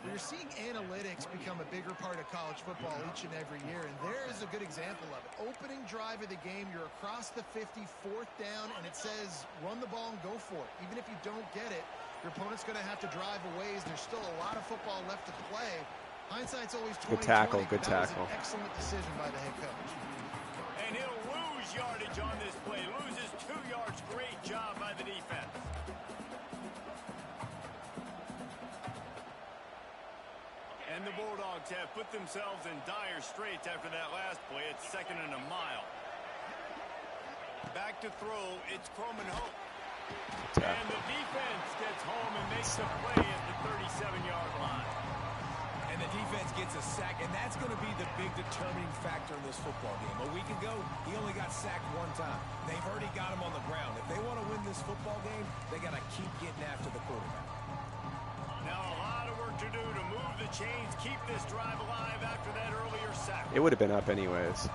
We're seeing analytics become a bigger part of college football each and every year, and there is a good example of it. Opening drive of the game, you're across the 50, 4th down, and it says run the ball and go for it. Even if you don't get it, your opponent's going to have to drive a ways. There's still a lot of football left to play. Hindsight's always 20/20. Good tackle, good that tackle. Was an excellent decision by the head coach. And he'll lose yardage on this play. Loses 2 yards. Great job by the defense. And the Bulldogs have put themselves in dire straits after that last play. It's 2nd and a mile. Back to throw. It's Croman Hope. And the defense gets home and makes a play at the 37-yard line. And the defense gets a sack, and that's going to be the big determining factor in this football game. A week ago, he only got sacked 1 time. They've already got him on the ground. If they want to win this football game, they got to keep getting after the quarterback. Now a lot of work to do to move the chains, keep this drive alive after that earlier sack. It would have been up anyways.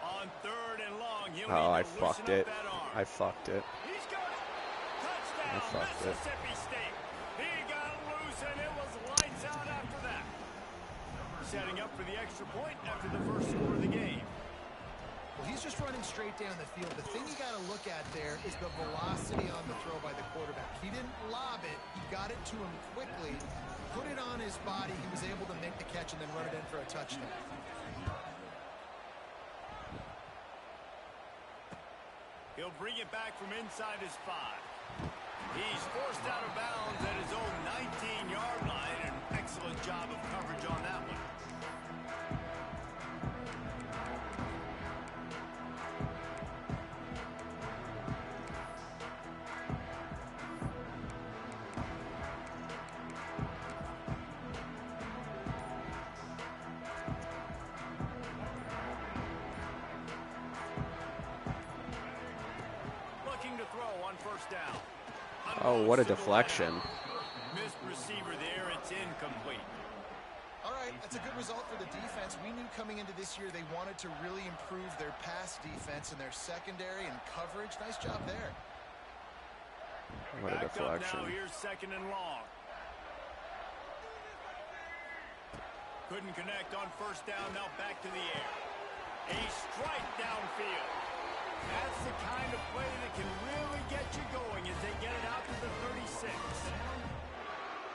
On 3rd and long, he'll Oh, I need to fucked loosen it. up that arm. I fucked it. He's got it. Touchdown, I fucked it. Mississippi State. He got loose, and it was lights out after that. Setting up for the extra point after the first score of the game. Well, he's just running straight down the field. The thing you got to look at there is the velocity on the throw by the quarterback. He didn't lob it. He got it to him quickly, put it on his body. He was able to make the catch and then run it in for a touchdown. He'll bring it back from inside his 5. He's forced out of bounds at his own 19-yard line. An excellent job of coverage on that one. Down. Oh, what a deflection. Missed receiver there. It's incomplete. All right, that's a good result for the defense. We knew coming into this year they wanted to really improve their pass defense and their secondary and coverage. Nice job there. What a deflection. Now here's 2nd and long. Couldn't connect on 1st down. Now back to the air. A strike downfield. That's the kind of play that can really get you going as they get it out to the 36.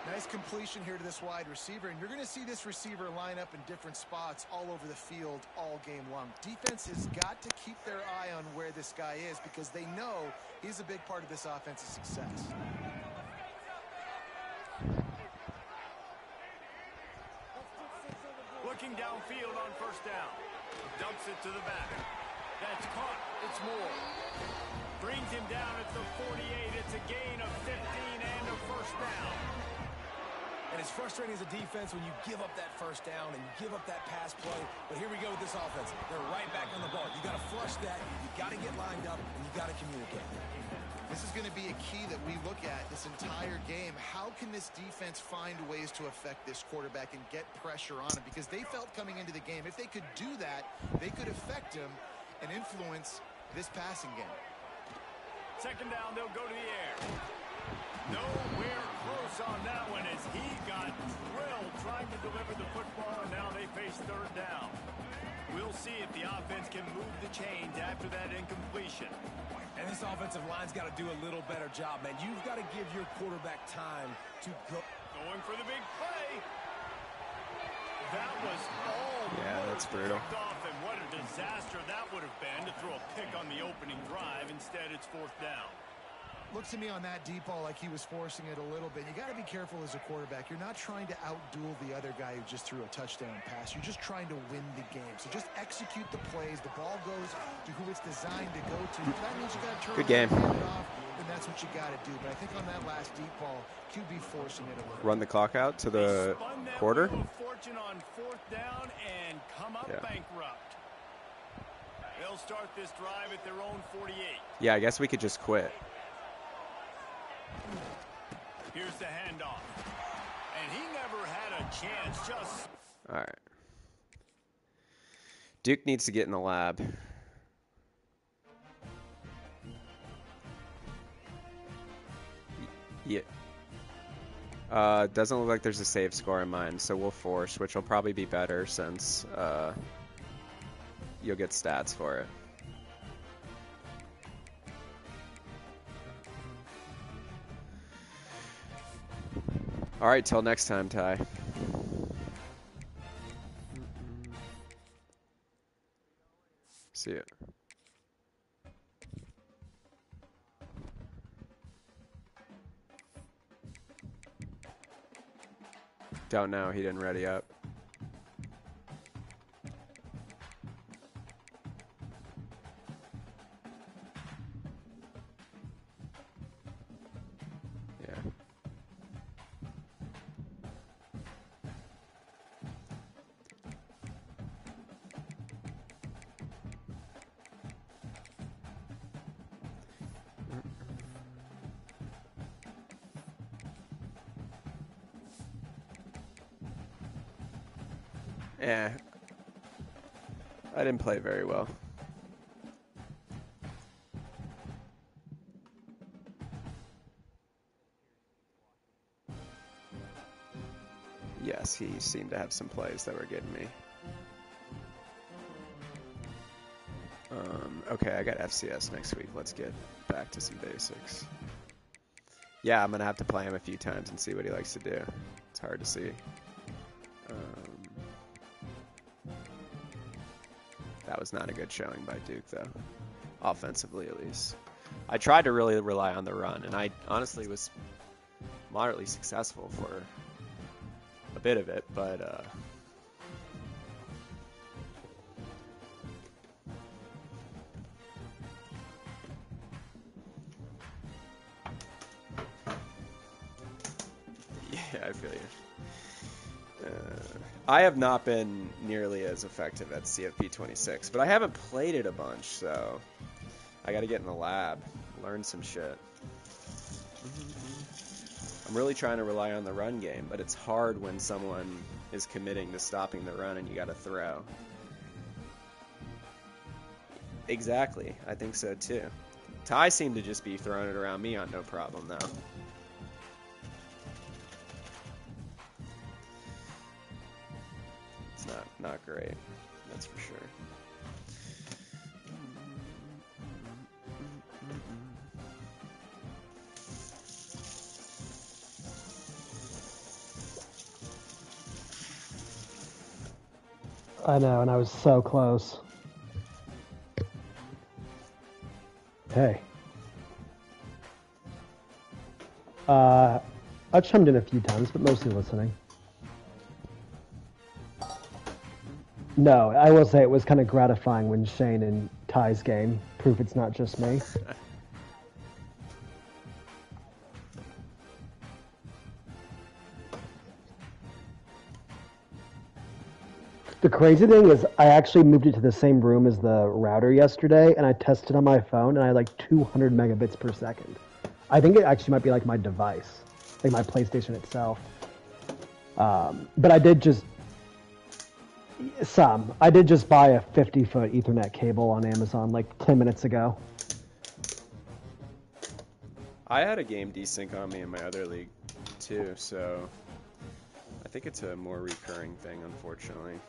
Nice completion here to this wide receiver, and you're going to see this receiver line up in different spots all over the field all game long. Defense has got to keep their eye on where this guy is because they know he's a big part of this offense's success. Looking downfield on 1st down. Dumps it to the back. That's caught. It's Moore. Brings him down at the 48. It's a gain of 15 and a 1st down. And it's frustrating as a defense when you give up that 1st down and you give up that pass play. But here we go with this offense. They're right back on the ball. You got to flush that. You got to get lined up, and you got to communicate. This is going to be a key that we look at this entire game. How can this defense find ways to affect this quarterback and get pressure on him? Because they felt coming into the game, if they could do that, they could affect him and influence this passing game. 2nd down, they'll go to the air. Nowhere close on that one as he got drilled trying to deliver the football, and now they face 3rd down. We'll see if the offense can move the chains after that incompletion. And this offensive line's got to do a little better job, man. You've got to give your quarterback time to go. Going for the big play. That was all. Yeah, that's brutal. Off, and what a disaster that would have been to throw a pick on the opening drive. Instead, it's 4th down. Looks to me on that deep ball like he was forcing it a little bit. You got to be careful as a quarterback. You're not trying to outduel the other guy who just threw a touchdown pass. You're just trying to win the game. So just execute the plays. The ball goes to who it's designed to go to. If that means you got to turn Good game. and hand it off, then that's what you got to do. But I think on that last deep ball, QB forcing it a little. Run the clock out to the quarter. Fortune on 4th down and come up bankrupt. They'll start this drive at their own 48. Yeah, I guess we could just quit. Here's the handoff. And he never had a chance. Just. All right. Duke needs to get in the lab. Yeah. Doesn't look like there's a save score in mine, so we'll force, which will probably be better since you'll get stats for it. All right, till next time, Ty. See ya. Don't know. He didn't ready up. Yeah. Yeah. I didn't play very well. yes, he seemed to have some plays that were getting me. Okay, I got FCS next week. Let's get back to some basics. Yeah, I'm going to have to play him a few times and see what he likes to do. It's hard to see. That was not a good showing by Duke, though. Offensively, at least. I tried to really rely on the run, and I honestly was moderately successful for a bit of it, but yeah, I feel you. I have not been nearly as effective at CFP 26, but I haven't played it a bunch, so I got to get in the lab, learn some shit. I'm really trying to rely on the run game, but it's hard when someone is committing to stopping the run and you got to throw. Exactly, I think so too. Ty seemed to just be throwing it around me on no problem, though. It's not great, that's for sure. I know, and I was so close. Hey. I've chimed in a few times, but mostly listening. No, I will say it was kind of gratifying when Shane and Ty's game proof it's not just me. The crazy thing is I actually moved it to the same room as the router yesterday, and I tested on my phone, and I had like 200 megabits per second. I think it actually might be like my device, like my PlayStation itself. But I did just buy a 50-foot Ethernet cable on Amazon like 10 minutes ago. I had a game desync on me in my other league too, so I think it's a more recurring thing, unfortunately.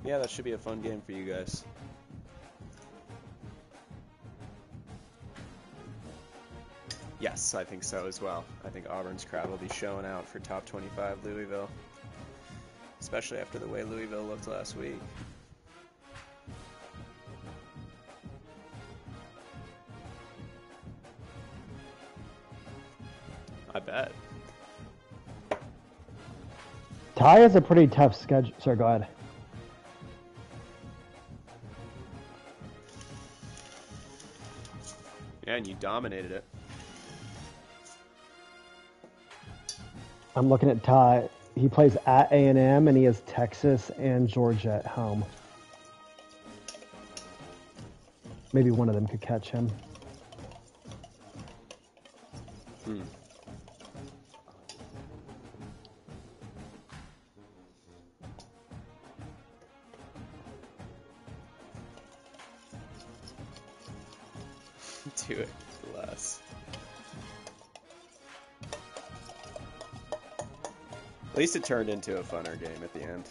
Yeah, that should be a fun game for you guys. Yes, I think so as well. I think Auburn's crowd will be showing out for top 25 Louisville, especially after the way Louisville looked last week. I bet. Ty has a pretty tough schedule. Sorry, go ahead. Yeah, and you dominated it. I'm looking at Ty. He plays at A&M, and he has Texas and Georgia at home. Maybe one of them could catch him. Do it less. At least it turned into a funner game at the end.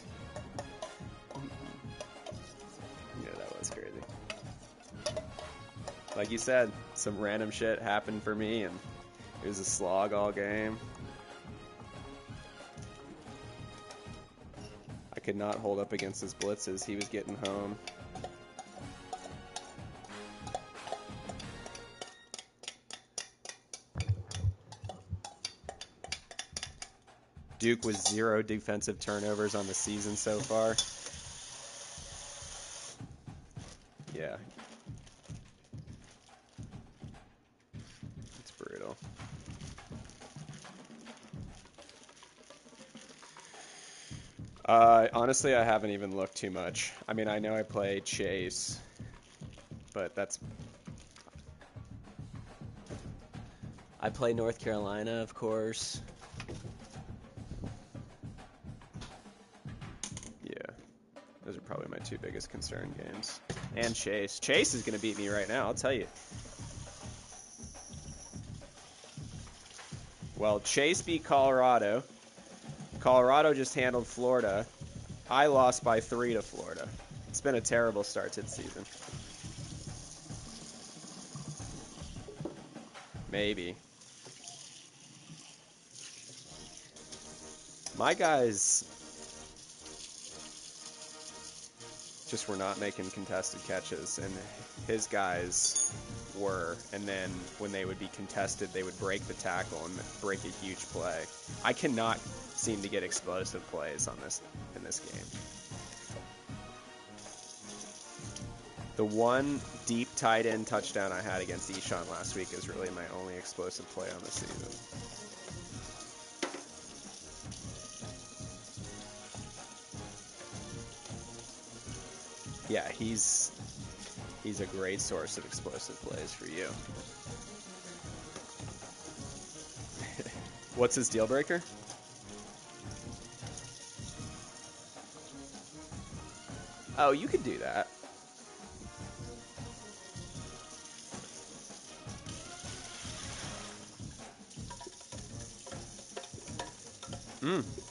Yeah, that was crazy. Like you said, some random shit happened for me, and it was a slog all game. I could not hold up against his blitzes. He was getting home. Duke with 0 defensive turnovers on the season so far. Yeah. It's brutal. Honestly, I haven't even looked too much. I mean, I know I play Chase, but that's... I play North Carolina, of course. Yeah, those are probably my my two biggest concern games. And Chase. Chase is going to beat me right now, I'll tell you. Well, Chase beat Colorado. Colorado just handled Florida. I lost by 3 to Florida. It's been a terrible start to the season. Maybe. My guys just were not making contested catches, and his guys were. And then when they would be contested, they would break the tackle and break a huge play. I cannot seem to get explosive plays on this in this game. The one deep tight end touchdown I had against Eshawn last week is really my only explosive play on the season. Yeah, he's a great source of explosive plays for you. What's his deal breaker? Oh, you could do that.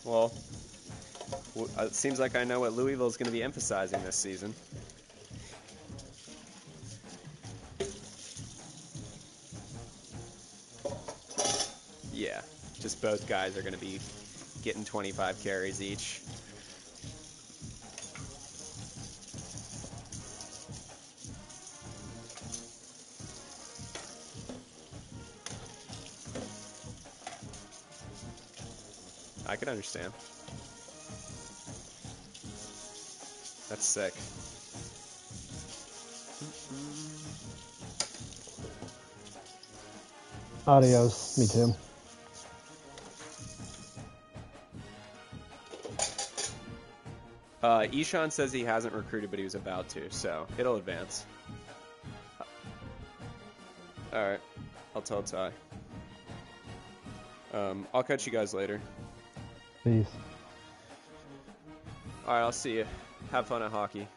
Well, it seems like I know what Louisville's going to be emphasizing this season. Yeah, just both guys are going to be getting 25 carries each. I can understand. That's sick. Adios. Me too. Eshawn says he hasn't recruited, but he was about to, so it'll advance. Alright, I'll tell Ty. I'll catch you guys later. Peace. Alright, I'll see you. Have fun at hockey.